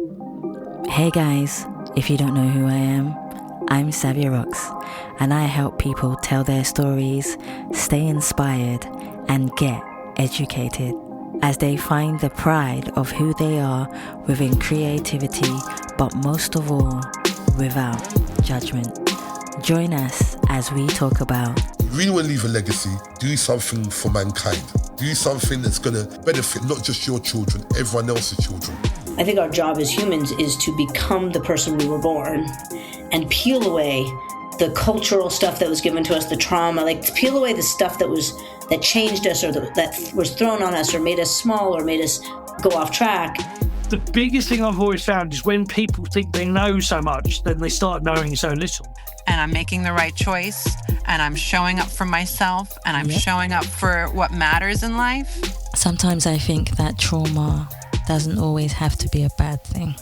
Hey guys, if you don't know who I am, I'm Savia Rocks, and I help people tell their stories, stay inspired, and get educated as they find the pride of who they are within creativity, but most of all, without judgment. Join us as we talk about You really want to leave a legacy, do something for mankind. Do something that's going to benefit not just your children, everyone else's children. I think our job as humans is to become the person we were born and peel away the cultural stuff that was given to us, the trauma, like peel away the stuff that changed us or that was thrown on us or made us small or made us go off track. The biggest thing I've always found is when people think they know so much, then they start knowing so little. And I'm making the right choice, and I'm showing up for myself, and I'm showing up for what matters in life. Sometimes I think that trauma doesn't always have to be a bad thing.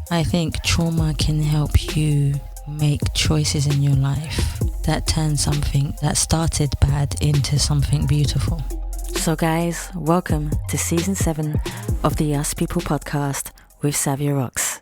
I think trauma can help you make choices in your life that turn something that started bad into something beautiful. So guys, welcome to season 7 of the Us People podcast with Savia Rocks.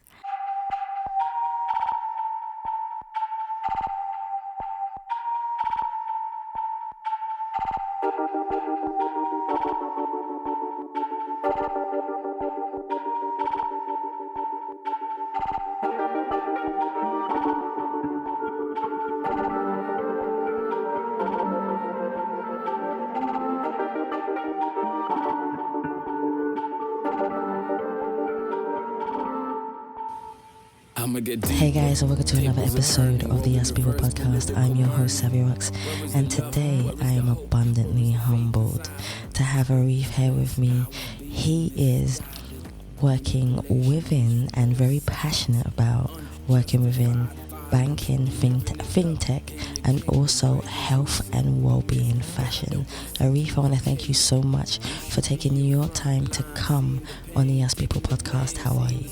Hey guys, and welcome to another episode of the Us People podcast. I'm your host Savia Rocks, and today I am abundantly humbled to have Arif here with me. He is working within and very passionate about working within banking, fintech, and also health and well-being fashion. Arif, I want to thank you so much for taking your time to come on the Us People podcast. How are you?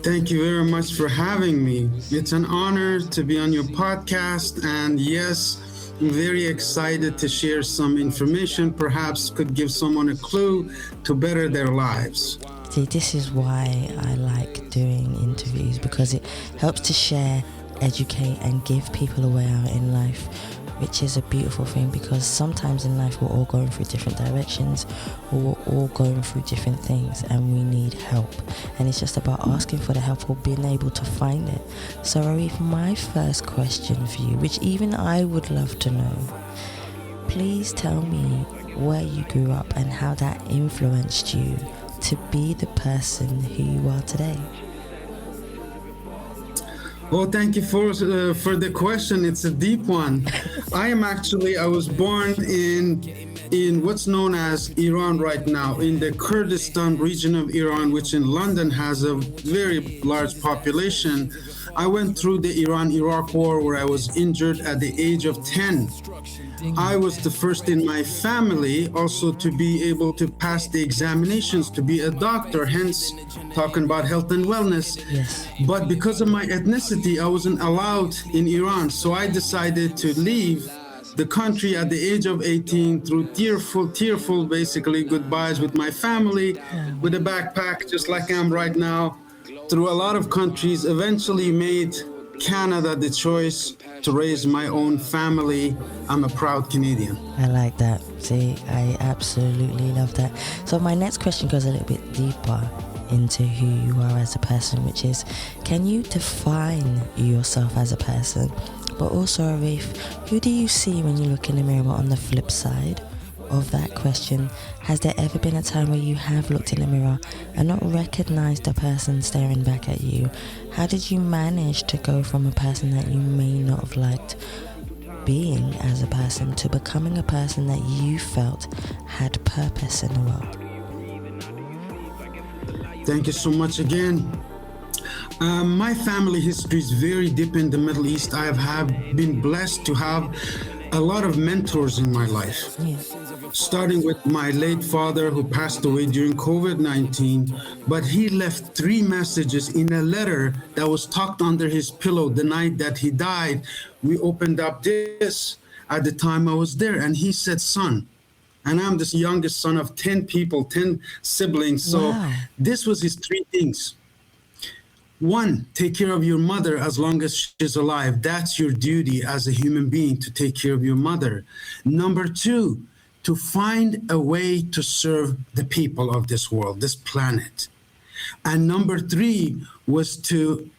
Thank you very much for having me. It's an honor to be on your podcast, and yes, I'm very excited to share some information, perhaps could give someone a clue to better their lives. See, this is why I like doing interviews, because it helps to share, educate, and give people a way out in life, which is a beautiful thing, because sometimes in life we're all going through different directions, or we're all going through different things, and we need help. And it's just about asking for the help or being able to find it. So Arif, my first question for you, which even I would love to know, please tell me where you grew up and how that influenced you to be the person who you are today. Well, thank you for the question. It's a deep one. I was born in what's known as Iran right now, in the Kurdistan region of Iran, which in London has a very large population. I went through the Iran-Iraq war where I was injured at the age of 10. I was the first in my family also to be able to pass the examinations to be a doctor, hence talking about health and wellness. Yes. But because of my ethnicity, I wasn't allowed in Iran. So I decided to leave the country at the age of 18 through tearful, basically goodbyes with my family, with a backpack, just like I am right now, through a lot of countries, eventually made Canada the choice to raise my own family. I'm a proud Canadian. I like that. See, I absolutely love that. So my next question goes a little bit deeper into who you are as a person, which is, can you define yourself as a person? But also, Arif, who do you see when you look in the mirror? But on the flip side of that question, has there ever been a time where you have looked in the mirror and not recognized the person staring back at you? How did you manage to go from a person that you may not have liked being as a person to becoming a person that you felt had purpose in the world? Thank you so much again. My family history is very deep in the Middle East. I have been blessed to have a lot of mentors in my life. Yeah. Starting with my late father, who passed away during COVID-19, but he left 3 messages in a letter that was tucked under his pillow the night that he died. We opened up this at the time I was there, and he said, "Son," And I'm the youngest son of 10 people, 10 siblings. So Wow. this was his three things. One, take care of your mother as long as she's alive. That's your duty as a human being, to take care of your mother. Number two, to find a way to serve the people of this world, this planet. And number three was to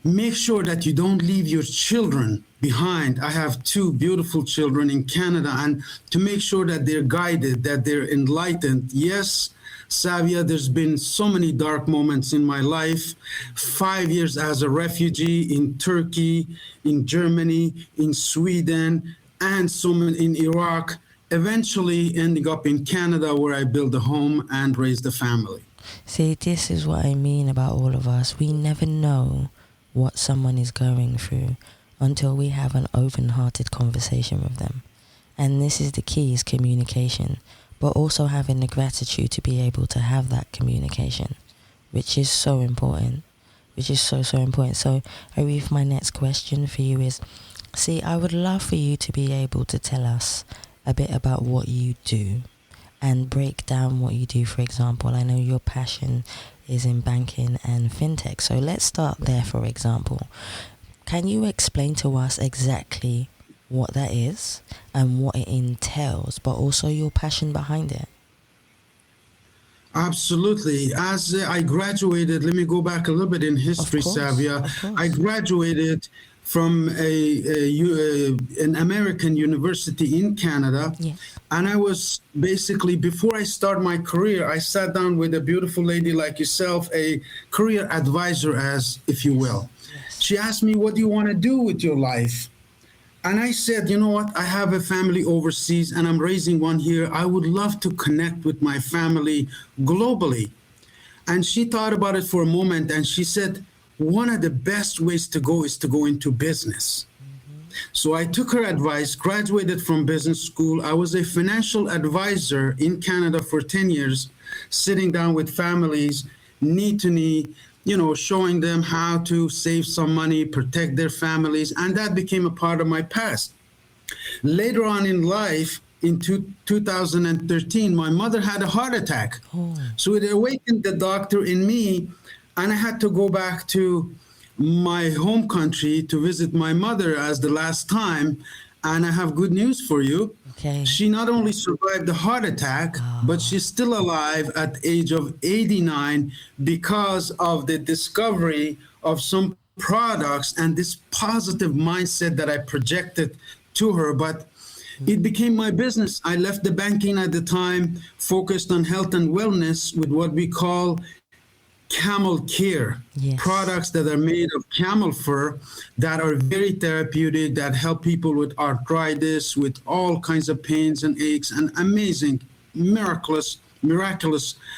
make sure that you don't leave your children behind. I have two beautiful children in Canada, and to make sure that they're guided, that they're enlightened. Yes, Savia, there's been so many dark moments in my life. 5 years as a refugee in Turkey, in Germany, in Sweden, and so many in Iraq, eventually ending up in Canada, where I built a home and raised a family. See, this is what I mean about all of us. We never know what someone is going through until we have an open-hearted conversation with them. And this is the key, is communication, but also having the gratitude to be able to have that communication, which is so important, which is so important. So, Arif, my next question for you is, see, I would love for you to be able to tell us a bit about what you do and break down what you do. For example, I know your passion is in banking and fintech. So let's start there, for example. Can you explain to us exactly what that is and what it entails, but also your passion behind it? Absolutely. As I graduated, let me go back a little bit in history, Savia. I graduated from an American university in Canada. Yes. And I was basically, before I start my career, I sat down with a beautiful lady like yourself, a career advisor, as if you will. Yes. She asked me, what do you want to do with your life? And I said, you know what? I have a family overseas and I'm raising one here. I would love to connect with my family globally. And she thought about it for a moment and she said, one of the best ways to go is to go into business. So I took her advice, graduated from business school. I was a financial advisor in Canada for 10 years, sitting down with families, knee to knee, showing them how to save some money, protect their families, and that became a part of my past. Later on in life, in 2013, my mother had a heart attack. So it awakened the doctor in me, and I had to go back to my home country to visit my mother as the last time. And I have good news for you. Okay. She not only survived the heart attack, but she's still alive at the age of 89 because of the discovery of some products and this positive mindset that I projected to her. But it became my business. I left the banking at the time, focused on health and wellness with what we call Camel Care, Yes. products that are made of camel fur that are very therapeutic, that help people with arthritis, with all kinds of pains and aches, and amazing, miraculous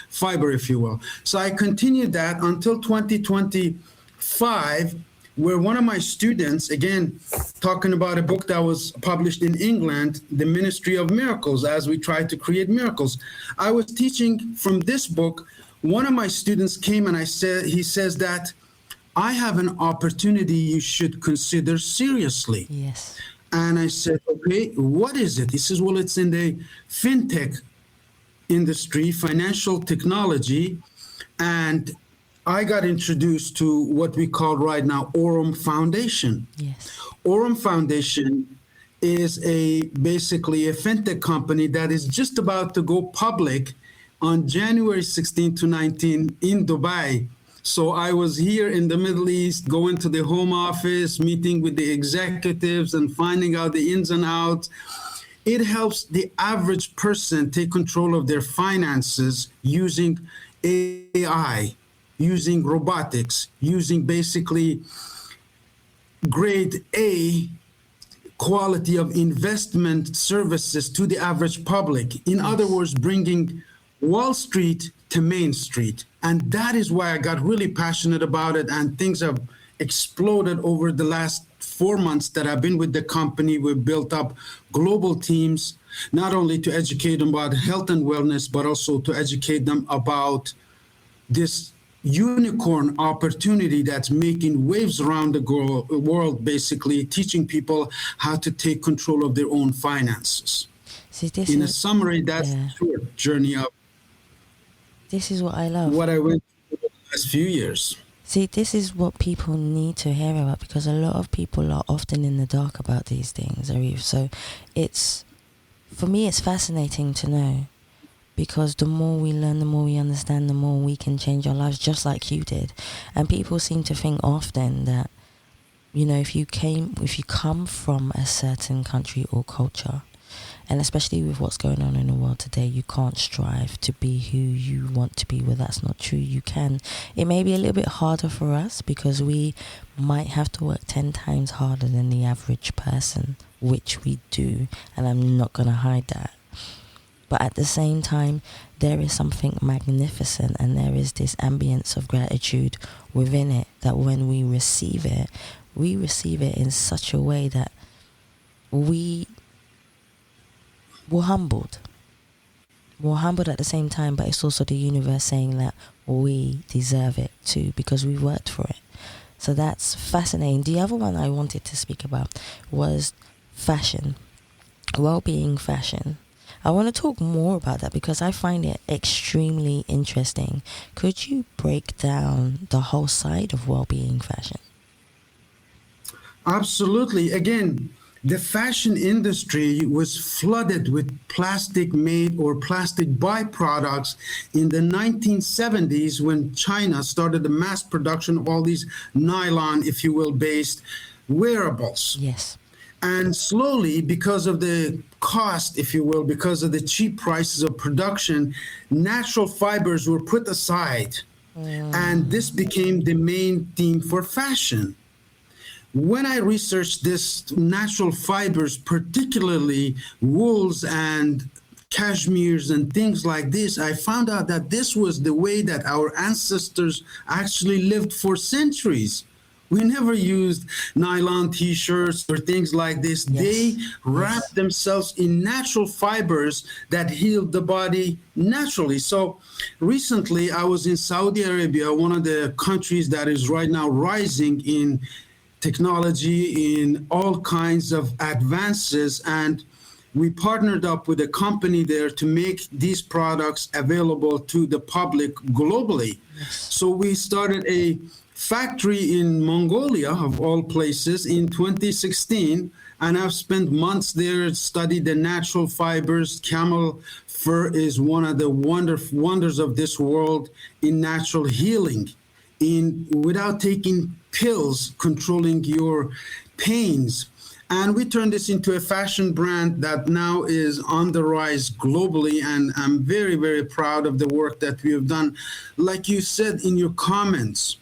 fiber, if you will. So I continued that until 2025, where one of my students, again, talking about a book that was published in England, The Ministry of Miracles, as we try to create miracles. I was teaching from this book. One of my students came and he says that I have an opportunity you should consider seriously. Yes. And I said, okay, what is it? He says, well, it's in the Fintech industry, financial technology. And I got introduced to what we call right now Aurum Foundation. Yes. Aurum Foundation is basically a fintech company that is just about to go public on January 16 to 19 in Dubai. So I was here in the Middle East, going to the home office, meeting with the executives and finding out the ins and outs. It helps the average person take control of their finances using AI, using robotics, using basically grade A quality of investment services to the average public. In other words, bringing Wall Street to Main Street. And that is why I got really passionate about it. And things have exploded over the last 4 months that I've been with the company. We've built up global teams, not only to educate them about health and wellness, but also to educate them about this unicorn opportunity that's making waves around the world, basically teaching people how to take control of their own finances. See, this In a is summary, that's yeah. the short journey of This is what I love. what I went through the last few years. See, this is what people need to hear about, because a lot of people are often in the dark about these things, Arif. So for me, it's fascinating to know, because the more we learn, the more we understand, the more we can change our lives, just like you did. And people seem to think often that, you know, if you come from a certain country or culture, and especially with what's going on in the world today, you can't strive to be who you want to be. Well, that's not true. You can. It may be a little bit harder for us because we might have to work 10 times harder than the average person, which we do, and I'm not going to hide that. But at the same time, there is something magnificent, and there is this ambience of gratitude within it, that when we receive it in such a way that we're humbled. We're humbled at the same time, but it's also the universe saying that we deserve it too, because we worked for it. So that's fascinating. The other one I wanted to speak about was fashion, well-being fashion. I want to talk more about that because I find it extremely interesting. Could you break down the whole side of well-being fashion? Absolutely. Again, the fashion industry was flooded with plastic-made or plastic byproducts in the 1970s when China started the mass production of all these nylon, if you will, based wearables. Yes. And slowly, because of the cost, if you will, because of the cheap prices of production, natural fibers were put aside. And this became the main theme for fashion. When I researched this natural fibers, particularly wools and cashmeres and things like this, I found out that this was the way that our ancestors actually lived for centuries. We never used nylon t-shirts or things like this. Yes. They wrapped themselves in natural fibers that healed the body naturally. So recently I was in Saudi Arabia, one of the countries that is right now rising in technology, in all kinds of advances, and we partnered up with a company there to make these products available to the public globally. Yes. So we started a factory in Mongolia, of all places, in 2016, and I've spent months there, studied the natural fibers. Camel fur is one of the wonders of this world in natural healing, without taking pills, controlling your pains. And we turned this into a fashion brand that now is on the rise globally, and I'm very, very proud of the work that we have done. Like you said in your comments,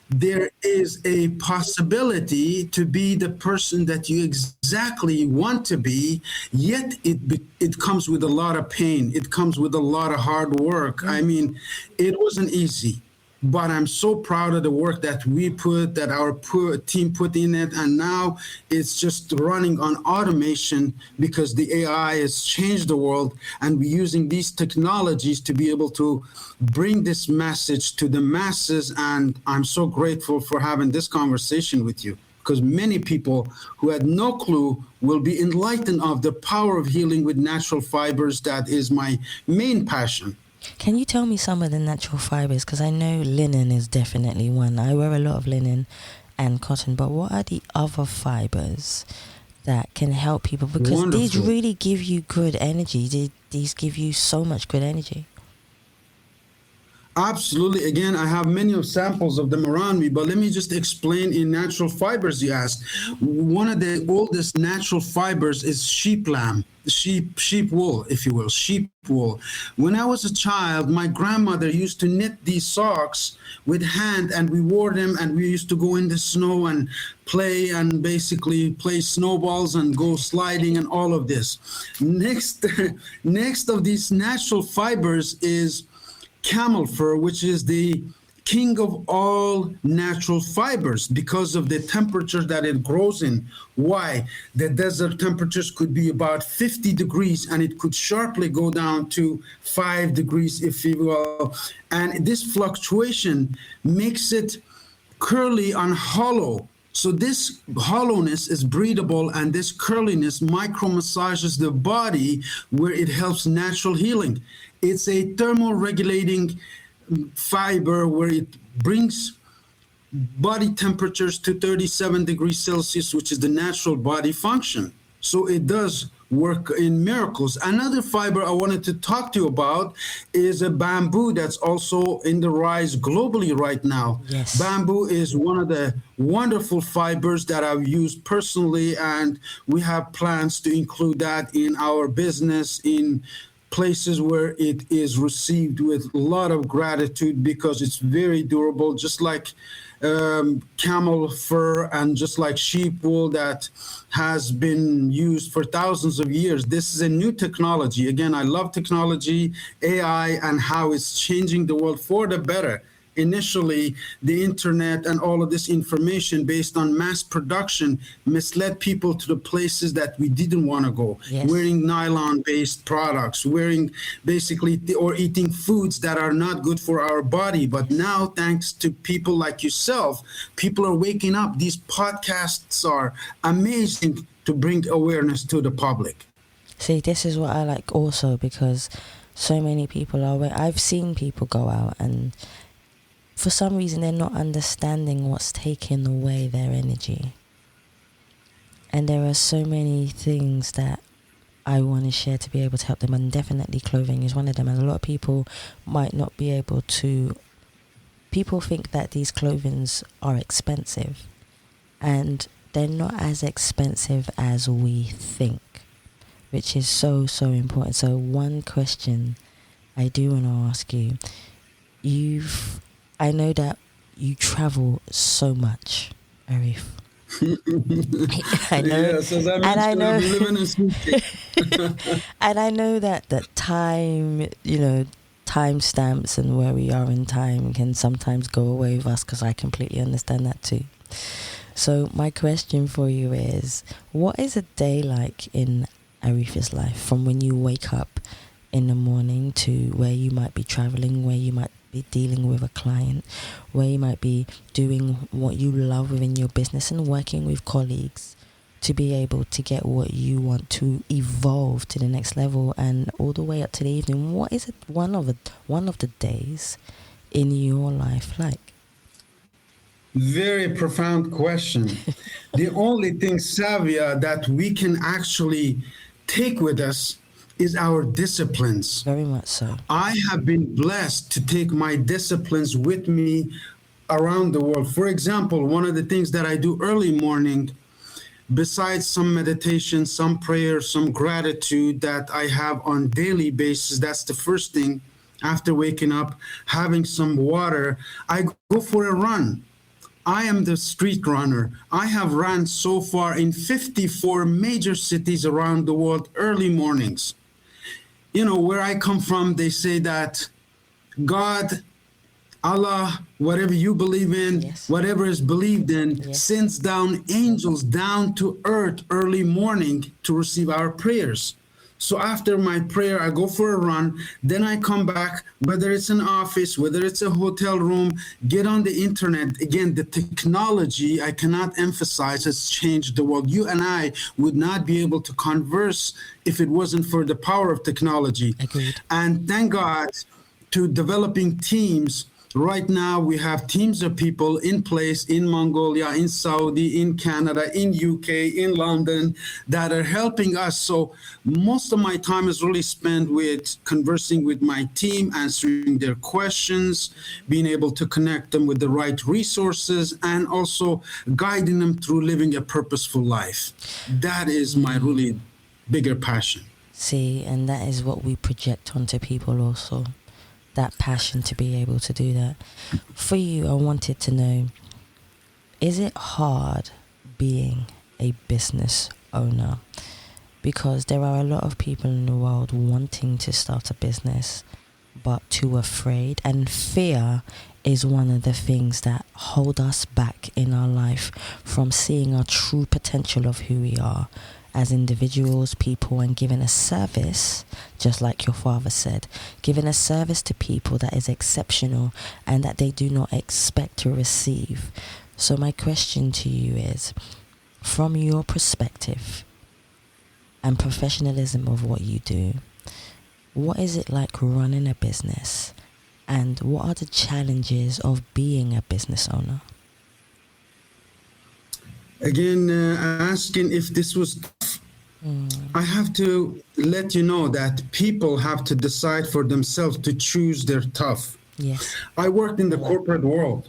there is a possibility to be the person that you exactly want to be, yet it comes with a lot of pain. It comes with a lot of hard work. I mean, it wasn't easy. But I'm so proud of the work that our team put in it. And now it's just running on automation because the AI has changed the world. And we're using these technologies to be able to bring this message to the masses. And I'm so grateful for having this conversation with you, because many people who had no clue will be enlightened of the power of healing with natural fibers. That is my main passion. Can you tell me some of the natural fibers? Because I know linen is definitely one. I wear a lot of linen and cotton, but what are the other fibers that can help people? Because these really give you good energy. These give you so much good energy. Absolutely. Again, I have many samples of them around me, but let me just explain in natural fibers you asked. One of the oldest natural fibers is sheep wool, if you will, sheep wool. When I was a child, my grandmother used to knit these socks with hand, and we wore them, and we used to go in the snow and play, and basically play snowballs and go sliding and all of this. Next of these natural fibers is camel fur, which is the king of all natural fibers because of the temperature that it grows in. Why? The desert temperatures could be about 50 degrees, and it could sharply go down to 5 degrees, if you will. And this fluctuation makes it curly and hollow. So this hollowness is breathable, and this curliness micro massages the body where it helps natural healing. It's a thermoregulating fiber where it brings body temperatures to 37 degrees Celsius, which is the natural body function. So it does work in miracles. Another fiber I wanted to talk to you about is a bamboo that's also in the rise globally right now. Yes. Bamboo is one of the wonderful fibers that I've used personally, and we have plans to include that in our business in places where it is received with a lot of gratitude because it's very durable, just like camel fur and just like sheep wool that has been used for thousands of years. This is a new technology. Again, I love technology, AI, and how it's changing the world for the better. Initially, the internet and all of this information based on mass production misled people to the places that we didn't want to go. Yes. Wearing nylon-based products, wearing basically or eating foods that are not good for our body. But now, thanks to people like yourself, people are waking up. These podcasts are amazing to bring awareness to the public. See, this is what I like also, because so many people are. I've seen people go out and for some reason they're not understanding what's taking away their energy. And there are so many things that I want to share to be able to help them, and definitely clothing is one of them. And a lot of people might not be able to. People think that these clothings are expensive, and they're not as expensive as we think, which is so important. So one question I do want to ask you, I know that you travel so much, Arif. I know, yes, as I and I know, I'm living in Sweden. and I know that time, time stamps and where we are in time can sometimes go away with us, because I completely understand that too. So my question for you is, what is a day like in Arif's life, from when you wake up in the morning to where you might be traveling, where you might be dealing with a client, where you might be doing what you love within your business and working with colleagues to be able to get what you want to evolve to the next level, and all the way up to the evening? What is it, one of the days in your life like? Very profound question. The only thing, Savia, that we can actually take with us is our disciplines. Very much so. I have been blessed to take my disciplines with me around the world. For example, one of the things that I do early morning, besides some meditation, some prayer, some gratitude that I have on daily basis, that's the first thing after waking up, having some water, I go for a run. I am the street runner. I have run so far in 54 major cities around the world early mornings. Where I come from, they say that God, Allah, whatever you believe in, yes, whatever is believed in, yes, sends down angels down to earth early morning to receive our prayers. So after my prayer, I go for a run, then I come back, whether it's an office, whether it's a hotel room, get on the internet. Again, the technology, I cannot emphasize, has changed the world. You and I would not be able to converse if it wasn't for the power of technology. Agreed. And thank God to developing teams. Right now, we have teams of people in place in Mongolia, in Saudi, in Canada, in UK, in London, that are helping us. So most of my time is really spent with conversing with my team, answering their questions, being able to connect them with the right resources, and also guiding them through living a purposeful life. That is my really bigger passion. See, and that is what we project onto people also. That passion to be able to do that. For you, I wanted to know, is it hard being a business owner? Because there are a lot of people in the world wanting to start a business, but too afraid. And fear is one of the things that hold us back in our life from seeing our true potential of who we are as individuals, people, and giving a service, just like your father said, giving a service to people that is exceptional and that they do not expect to receive. So my question to you is, from your perspective and professionalism of what you do, what is it like running a business, and what are the challenges of being a business owner? Again, asking if this was tough, I have to let you know that people have to decide for themselves to choose their tough. Yes. I worked in the corporate world.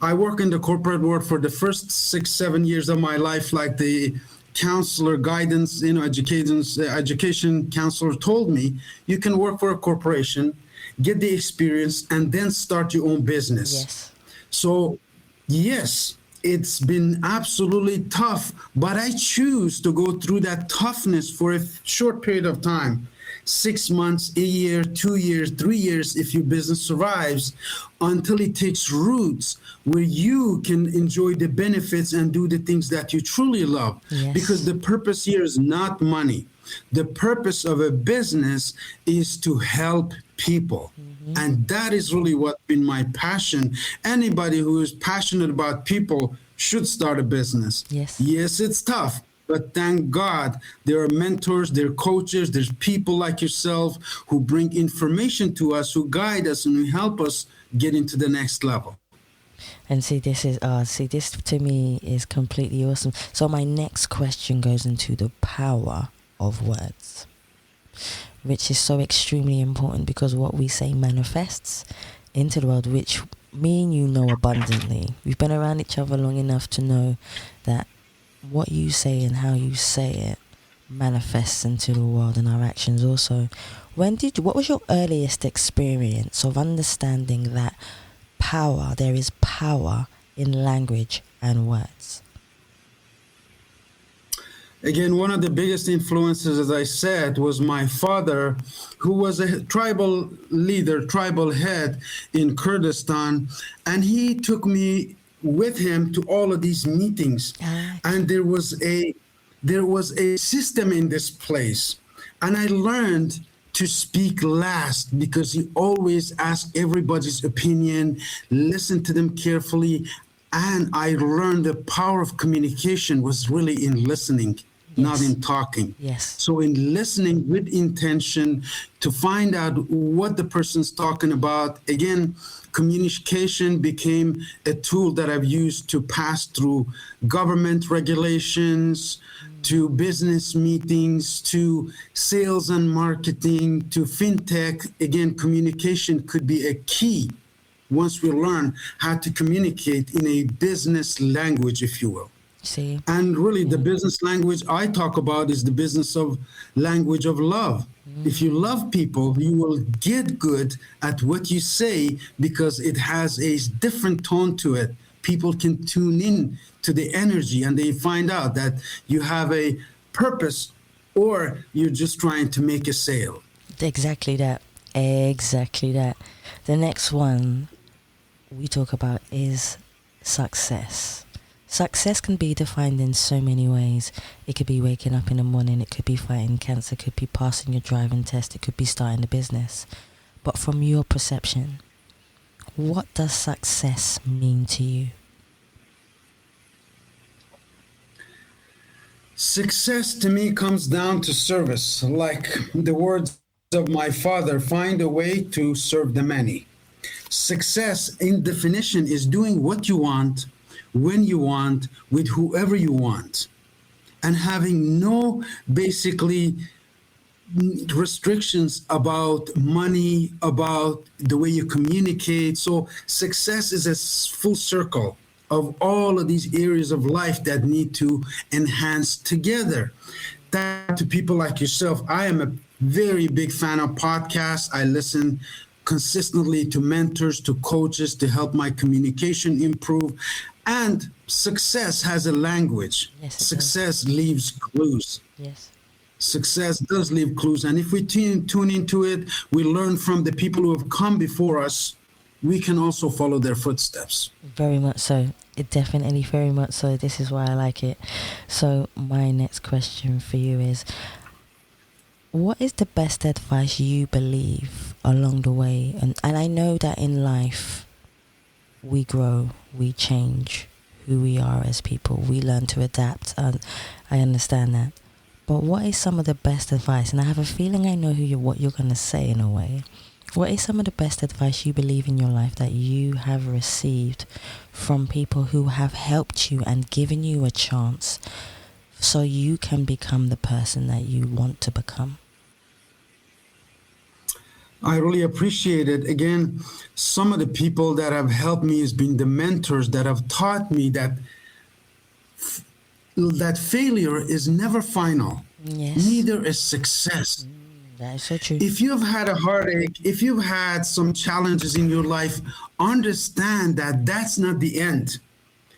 I work in the corporate world for the first 6-7 years of my life, like the counselor guidance, education counselor told me, you can work for a corporation, get the experience, and then start your own business. Yes. So, yes, it's been absolutely tough, but I choose to go through that toughness for a short period of time. 6 months, a year, 2 years, 3 years, if your business survives, until it takes roots where you can enjoy the benefits and do the things that you truly love. Yes. Because the purpose here is not money. The purpose of a business is to help people. And that is really what's been my passion. Anybody who is passionate about people should start a business. Yes. Yes, it's tough, but thank God there are mentors, there are coaches, there's people like yourself who bring information to us, who guide us, and who help us get into the next level. And this to me is completely awesome. So my next question goes into the power of words, which is so extremely important, because what we say manifests into the world, which me and you know abundantly. We've been around each other long enough to know that what you say and how you say it manifests into the world and our actions also. What was your earliest experience of understanding that there is power in language and words? Again, one of the biggest influences, as I said, was my father, who was a tribal leader, tribal head in Kurdistan, and he took me with him to all of these meetings. And there was a system in this place, and I learned to speak last, because he always asked everybody's opinion, listened to them carefully, and I learned the power of communication was really in listening. Yes. Not in talking. Yes. So in listening with intention to find out what the person's talking about. Again, communication became a tool that I've used to pass through government regulations, to business meetings, to sales and marketing, to fintech. Again, communication could be a key once we learn how to communicate in a business language, if you will. See. And really, the business language I talk about is the business of language of love. If you love people, you will get good at what you say, because it has a different tone to it. People can tune in to the energy, and they find out that you have a purpose, or you're just trying to make a sale. Exactly that. The next one we talk about is success. Success can be defined in so many ways. It could be waking up in the morning, it could be fighting cancer, it could be passing your driving test, it could be starting a business. But from your perception, what does success mean to you? Success to me comes down to service. Like the words of my father, find a way to serve the many. Success in definition is doing what you want, when you want, with whoever you want, and having no basically restrictions about money, about the way you communicate. So success is a full circle of all of these areas of life that need to enhance together. That to people like yourself, I am a very big fan of podcasts. I listen consistently to mentors, to coaches, to help my communication improve. And success has a language. Yes, success leaves clues. Yes. Success does leave clues. And if we tune into it, we learn from the people who have come before us, we can also follow their footsteps. Very much so. It definitely very much so. This is why I like it. So my next question for you is, what is the best advice you believe along the way? And I know that in life, we grow, we change who we are as people. We learn to adapt, and I understand that. But what is some of the best advice? And I have a feeling I know what you're going to say in a way. What is some of the best advice you believe in your life that you have received from people who have helped you and given you a chance so you can become the person that you want to become? I really appreciate it. Again, some of the people that have helped me has been the mentors that have taught me that failure is never final. Yes. Neither is success. That is so true. If you've had a heartache, if you've had some challenges in your life, understand that that's not the end.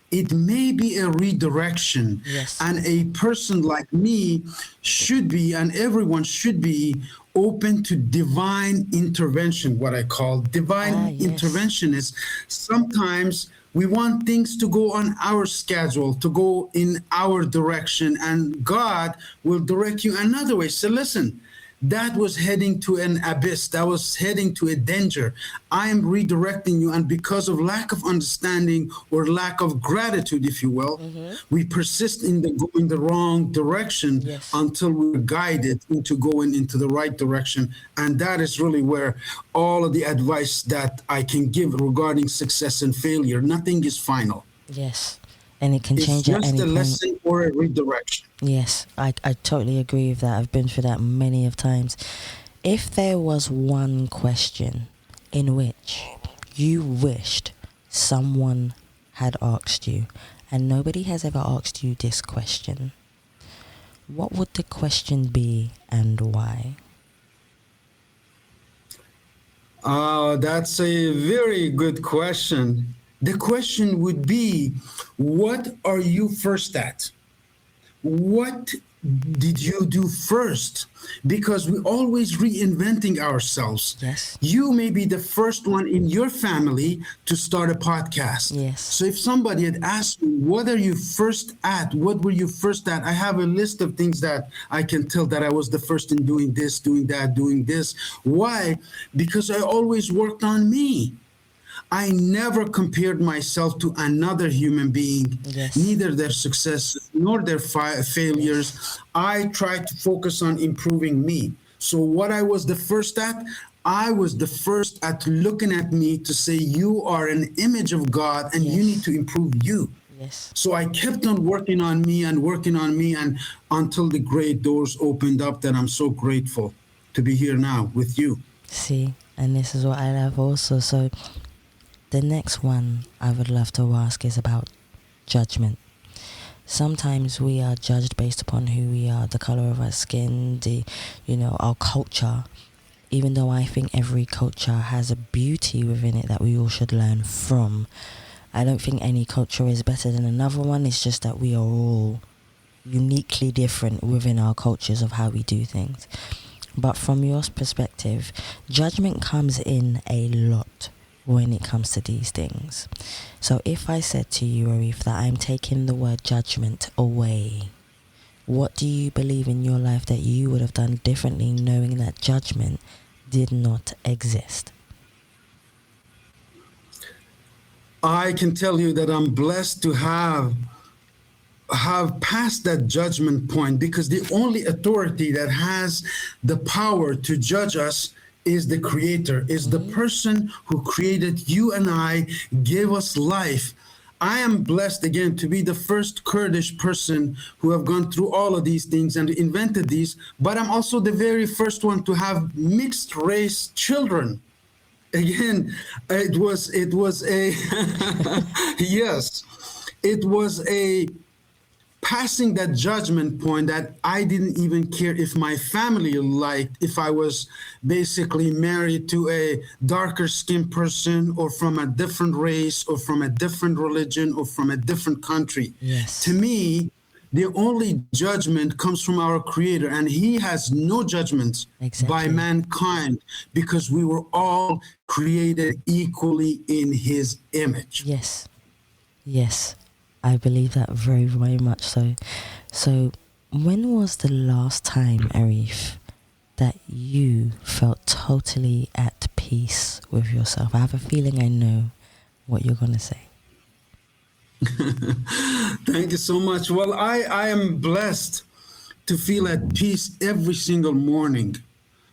It may be a redirection. Yes. And a person like me should be, and everyone should be, open to divine intervention. What I call divine intervention is sometimes we want things to go on our schedule, to go in our direction, and God will direct you another way. So listen, that was heading to an abyss. That was heading to a danger. I am redirecting you. And because of lack of understanding or lack of gratitude, if you will, we persist in going the wrong direction until we're guided into going into the right direction. And that is really where all of the advice that I can give regarding success and failure, nothing is final. Yes. And it can change at any point. It's just a lesson or a redirection. Yes, I totally agree with that. I've been through that many of times. If there was one question in which you wished someone had asked you, and nobody has ever asked you this question, what would the question be and why? That's a very good question. The question would be, what are you first at? What did you do first? Because we're always reinventing ourselves. Yes. You may be the first one in your family to start a podcast. Yes. So if somebody had asked me, what are you first at? What were you first at? I have a list of things that I can tell that I was the first in doing this, doing that, doing this. Why? Because I always worked on me. I never compared myself to another human being, neither their successes nor their failures. I tried to focus on improving me. So what I was the first at, I was the first at looking at me to say, you are an image of God and you need to improve you. Yes. So I kept on working on me and until the great doors opened up that I'm so grateful to be here now with you. See, and this is what I love also. So the next one I would love to ask is about judgment. Sometimes we are judged based upon who we are, the color of our skin, our culture. Even though I think every culture has a beauty within it that we all should learn from. I don't think any culture is better than another one. It's just that we are all uniquely different within our cultures of how we do things. But from your perspective, judgment comes in a lot when it comes to these things. So if I said to you, Arif, that I'm taking the word judgment away, what do you believe in your life that you would have done differently knowing that judgment did not exist? I can tell you that I'm blessed to have passed that judgment point, because the only authority that has the power to judge us is the Creator, is the person who created you and I, gave us life. I am blessed again to be the first Kurdish person who have gone through all of these things and invented these, but I'm also the very first one to have mixed race children. Again, it was a yes, it was a passing that judgment point that I didn't even care if my family liked, if I was basically married to a darker skinned person or from a different race or from a different religion or from a different country. Yes. To me, the only judgment comes from our Creator, and He has no judgments by mankind, because we were all created equally in His image. Yes. Yes. I believe that very, very much so. So when was the last time, Arif, that you felt totally at peace with yourself? I have a feeling I know what you're going to say. Thank you so much. Well, I am blessed to feel at peace every single morning.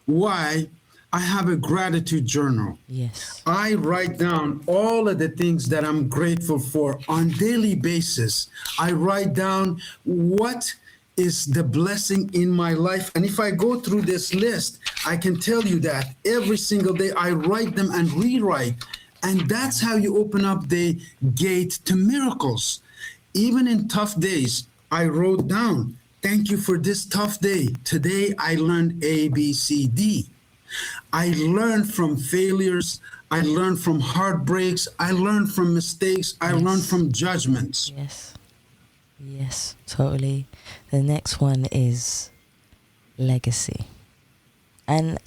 Why? I have a gratitude journal. Yes. I write down all of the things that I'm grateful for on daily basis. I write down what is the blessing in my life. And if I go through this list, I can tell you that every single day I write them and rewrite. And that's how you open up the gate to miracles. Even in tough days, I wrote down, thank you for this tough day. Today I learned A, B, C, D. I learned from failures. I learned from heartbreaks. I learned from mistakes. I learned from judgments. Yes. Yes, totally. The next one is legacy. And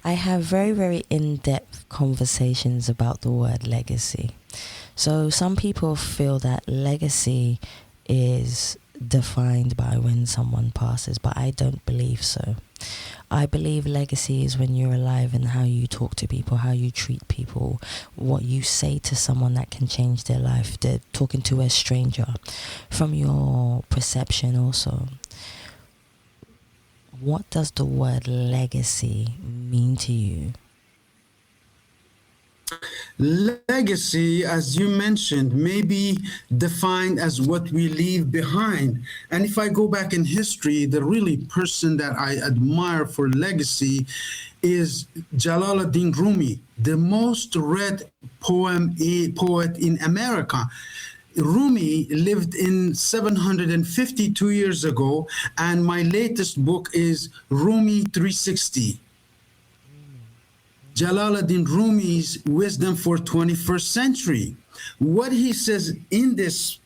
I have very, very in-depth conversations about the word legacy. So some people feel that legacy is defined by when someone passes, but I don't believe so. I believe legacy is when you're alive and how you talk to people, how you treat people, what you say to someone that can change their life. They're talking to a stranger, from your perception also. What does the word legacy mean to you? Legacy, as you mentioned, may be defined as what we leave behind. And if I go back in history, the really person that I admire for legacy is Jalaluddin Rumi, the most read poet in America. Rumi lived in 752 years ago, and my latest book is Rumi 360. Jalaluddin Rumi's wisdom for 21st century. What he says in this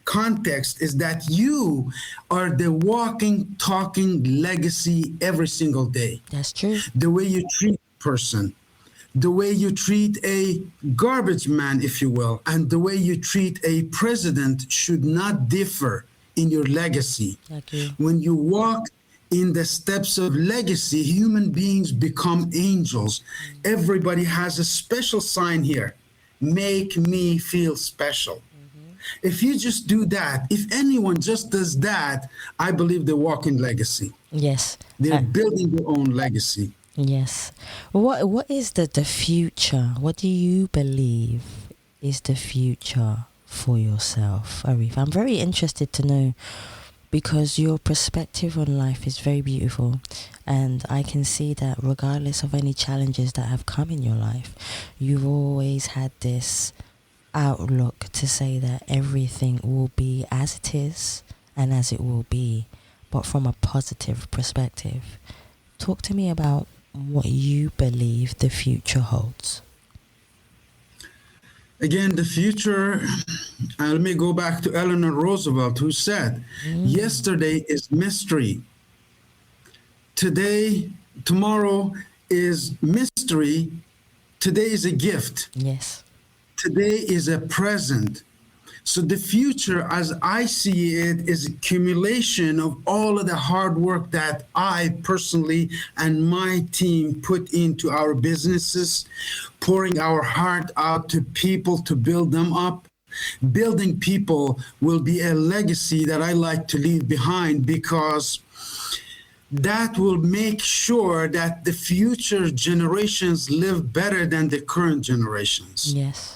context is that you are the walking, talking legacy every single day. That's true. The way you treat a person, the way you treat a garbage man, if you will, and the way you treat a president should not differ in your legacy. Okay. When you walk in the steps of legacy, human beings become angels. Everybody has a special sign here. Make me feel special. If you just do that, if anyone just does that, I believe they're walking legacy. Yes. They're building their own legacy. Yes. What is the future? What do you believe is the future for yourself, Arif? I'm very interested to know, because your perspective on life is very beautiful, and I can see that regardless of any challenges that have come in your life, you've always had this outlook to say that everything will be as it is and as it will be, but from a positive perspective. Talk to me about what you believe the future holds. Again, the future, let me go back to Eleanor Roosevelt, who said, yesterday is mystery. Tomorrow is mystery. Today is a gift. Yes. Today is a present. So the future, as I see it, is accumulation of all of the hard work that I personally and my team put into our businesses, pouring our heart out to people to build them up. Building people will be a legacy that I like to leave behind, because that will make sure that the future generations live better than the current generations. Yes.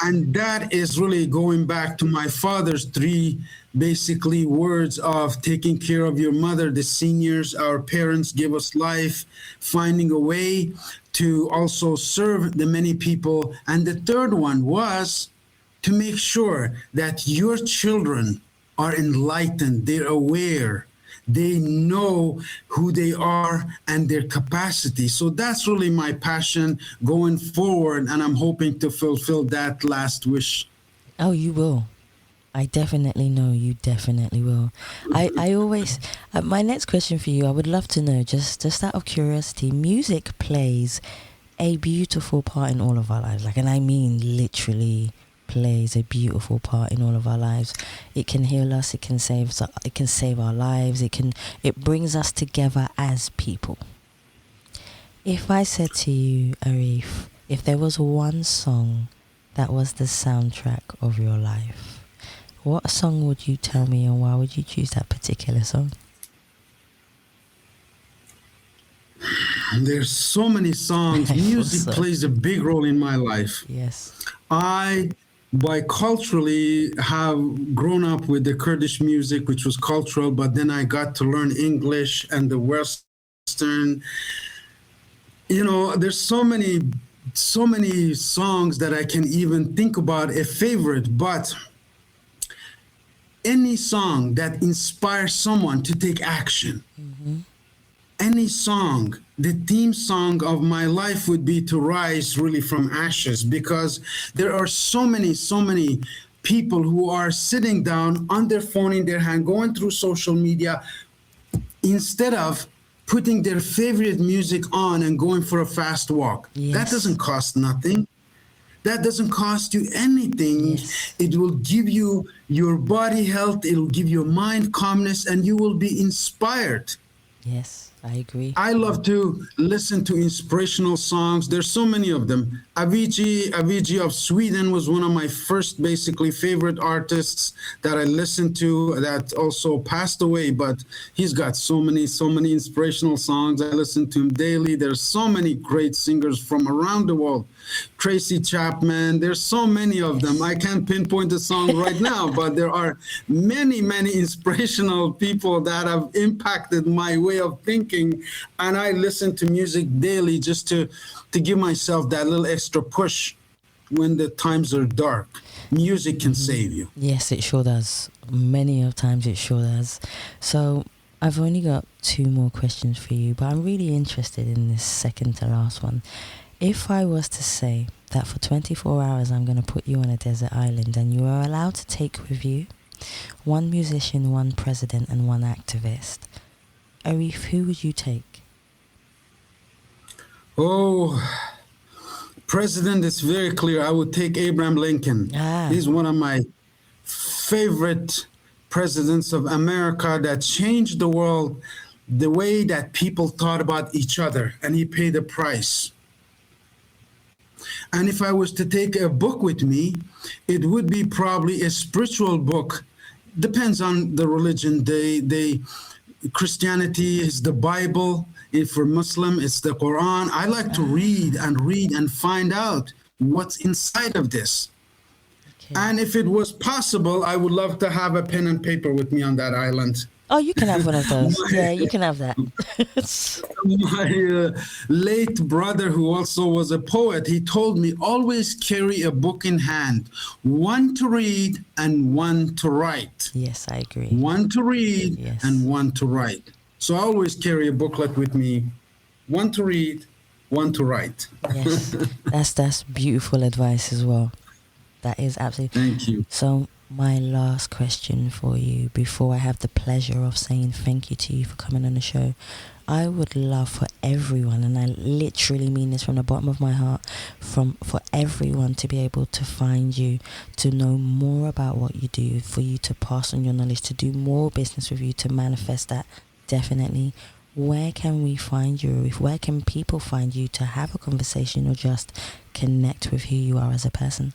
And that is really going back to my father's three basically words of taking care of your mother, the seniors, our parents give us life, finding a way to also serve the many people. And the third one was to make sure that your children are enlightened, they're aware, they know who they are and their capacity. So that's really my passion going forward, and I'm hoping to fulfill that last wish. Oh, you will. I definitely know you definitely will. I always, my next question for you, I would love to know, just out of curiosity, music plays a beautiful part in all of our lives. And I mean literally plays a beautiful part in all of our lives. It can heal us, it can save our lives, it brings us together as people. If I said to you, Arif, if there was one song that was the soundtrack of your life, What song would you tell me, and why would you choose that particular song? There's so many songs. Music plays a big role in my life. Yes. I biculturally have grown up with the Kurdish music, which was cultural, but then I got to learn English and the Western. You know, there's so many songs that I can even think about a favorite, but any song that inspires someone to take action. Any song, the theme song of my life would be to rise really from ashes, because there are so many people who are sitting down on their phone in their hand, going through social media, instead of putting their favorite music on and going for a fast walk. Yes. That doesn't cost nothing. That doesn't cost you anything. Yes. It will give you your body health, it will give your mind calmness, and you will be inspired. Yes, I agree. I love to listen to inspirational songs. There's so many of them. Avicii of Sweden was one of my first basically favorite artists that I listened to, that also passed away, but he's got so many inspirational songs. I listen to him daily. There's so many great singers from around the world. Tracy Chapman, there's so many of them. I can't pinpoint a song right now, but there are many inspirational people that have impacted my way of thinking, and I listen to music daily just to give myself that little extra push when the times are dark. Music can save you. Yes, it sure does. Many of times it sure does. So I've only got 2 more questions for you, but I'm really interested in this second to last one. If I was to say that for 24 hours I'm going to put you on a desert island and you are allowed to take with you 1 musician, 1 president and 1 activist, Arif, who would you take? Oh, president, it's very clear. I would take Abraham Lincoln. He's one of my favorite presidents of America that changed the world, the way that people thought about each other, and he paid a price. And if I was to take a book with me, it would be probably a spiritual book. Depends on the religion. Christianity is the Bible. If for Muslim, it's the Quran. I like to read and find out what's inside of this. Okay. And if it was possible, I would love to have a pen and paper with me on that island. Oh, you can have one of those. Yeah, you can have that. My late brother, who also was a poet, he told me, always carry a book in hand, 1 to read and 1 to write. Yes, I agree. 1 to read and 1 to write. So I always carry a booklet with me, 1 to read, 1 to write. Yes, that's beautiful advice as well. That is absolutely. Thank you. So my last question for you before I have the pleasure of saying thank you to you for coming on the show. I would love for everyone, and I literally mean this from the bottom of my heart, for everyone to be able to find you, to know more about what you do, for you to pass on your knowledge, to do more business with you, to manifest that. Definitely. Where can we find you? Where can people find you to have a conversation or just connect with who you are as a person?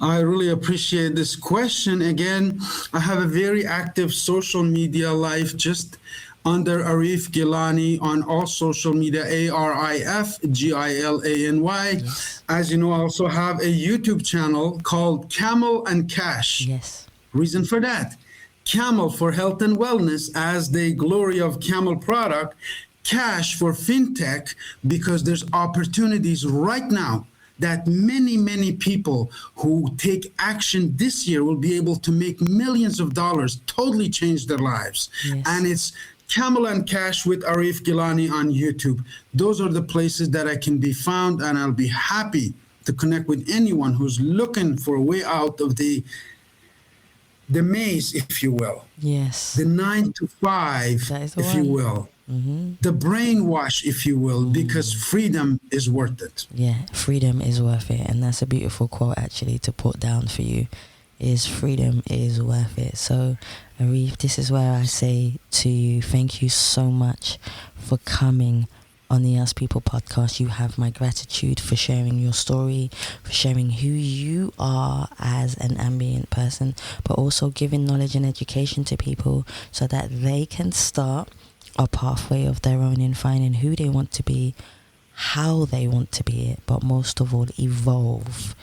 I really appreciate this question. Again, I have a very active social media life, just under Arif Gilany on all social media, ArifGilany. Yes. As you know, I also have a YouTube channel called Camel and Cash. Yes. Reason for that, Camel for health and wellness as the glory of Camel product, Cash for Fintech, because there's opportunities right now that many people who take action this year will be able to make millions of dollars, totally change their lives. Yes. And it's Camel and Cash with Arif Gilany on YouTube. Those are the places that I can be found, and I'll be happy to connect with anyone who's looking for a way out of the maze, if you will. Yes. The 9 to 5, if you will. Mm-hmm. The brainwash, if you will, because freedom is worth it. Yeah, freedom is worth it. And that's a beautiful quote actually to put down for you, is freedom is worth it. So Arif, this is where I say to you, thank you so much for coming on the Ask People podcast. You have my gratitude for sharing your story, for sharing who you are as an ambient person, but also giving knowledge and education to people so that they can start a pathway of their own in finding who they want to be, how they want to be it, but most of all, evolve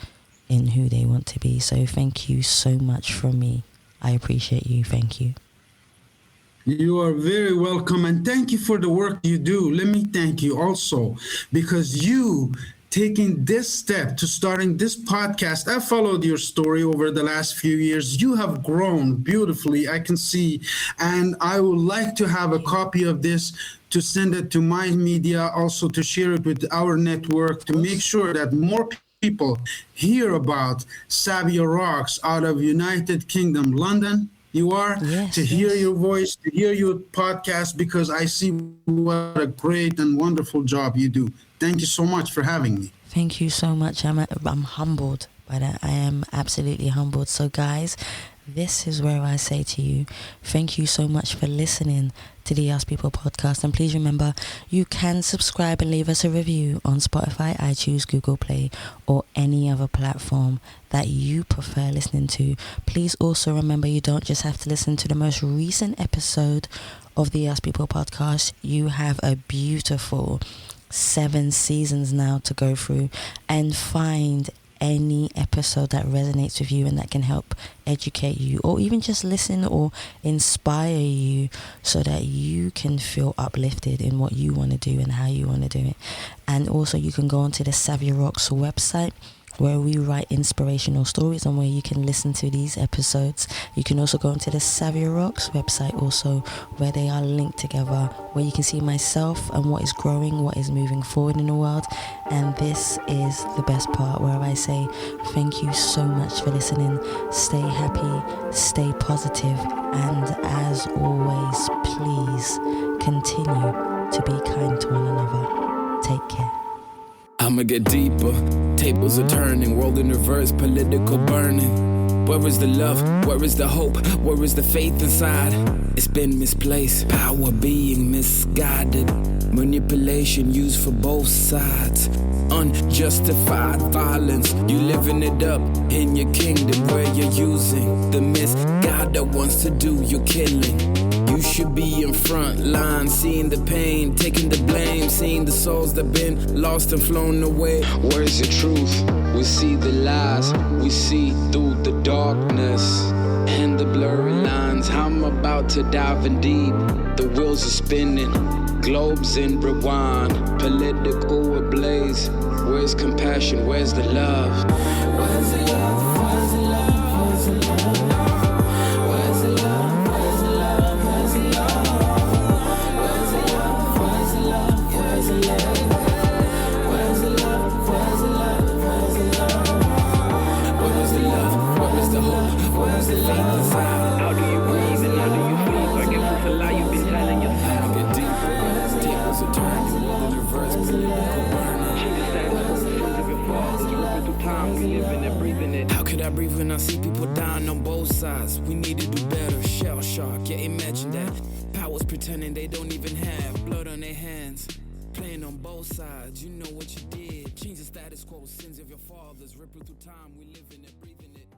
in who they want to be. So thank you so much from me. I appreciate you. Thank you. You are very welcome, and thank you for the work you do. Let me thank you also, because you taking this step to starting this podcast. I followed your story over the last few years. You have grown beautifully, I can see, and I would like to have a copy of this to send it to my media, also to share it with our network, to make sure that more people hear about Savia Rocks out of United Kingdom, London. You are, yes, to hear your voice, to hear your podcast, because I see what a great and wonderful job you do. Thank you so much for having me. Thank you so much. I'm humbled by that. I am absolutely humbled. So guys, this is where I say to you, thank you so much for listening to the Ask People podcast. And please remember, you can subscribe and leave us a review on Spotify, iTunes, Google Play, or any other platform that you prefer listening to. Please also remember, you don't just have to listen to the most recent episode of the Ask People podcast. You have a beautiful 7 seasons now to go through and find any episode that resonates with you and that can help educate you, or even just listen or inspire you so that you can feel uplifted in what you want to do and how you want to do it. And also you can go onto the Savia Rocks website, where we write inspirational stories and where you can listen to these episodes. You can also go into the Savia Rocks website also, where they are linked together, where you can see myself and what is growing, what is moving forward in the world. And this is the best part, where I say thank you so much for listening. Stay happy, stay positive, and as always, please continue to be kind to one another. Take care. I'ma get deeper, tables are turning, world in reverse, political burning. Where is the love? Where is the hope? Where is the faith inside? It's been misplaced, power being misguided, manipulation used for both sides, unjustified violence. You living it up in your kingdom, where you're using the misguide that wants to do your killing. You should be in front line, seeing the pain, taking the blame, seeing the souls that been lost and flown away. Where's the truth? We see the lies, we see through the darkness and the blurry lines. I'm about to dive in deep, the wheels are spinning, globes in rewind, political ablaze. Where's compassion? Where's the love? Where's the love? Where's the love? Where's the love? Where's the love? Where's the love? How do you breathe and how do you feel? I guess it's a lie you've been telling yourself. Get deeper, tables are turning, the reverse political burning. Jesus said, sins of your fathers, ripping through time, we living and breathing it. How could I breathe when I see people dying on both sides? We need to do better, shell shock, yeah, imagine that. Powers pretending they don't even have blood on their hands. Playing on both sides, you know what you did. Change the status quo, sins of your fathers, ripping through time, we living it, breathing it.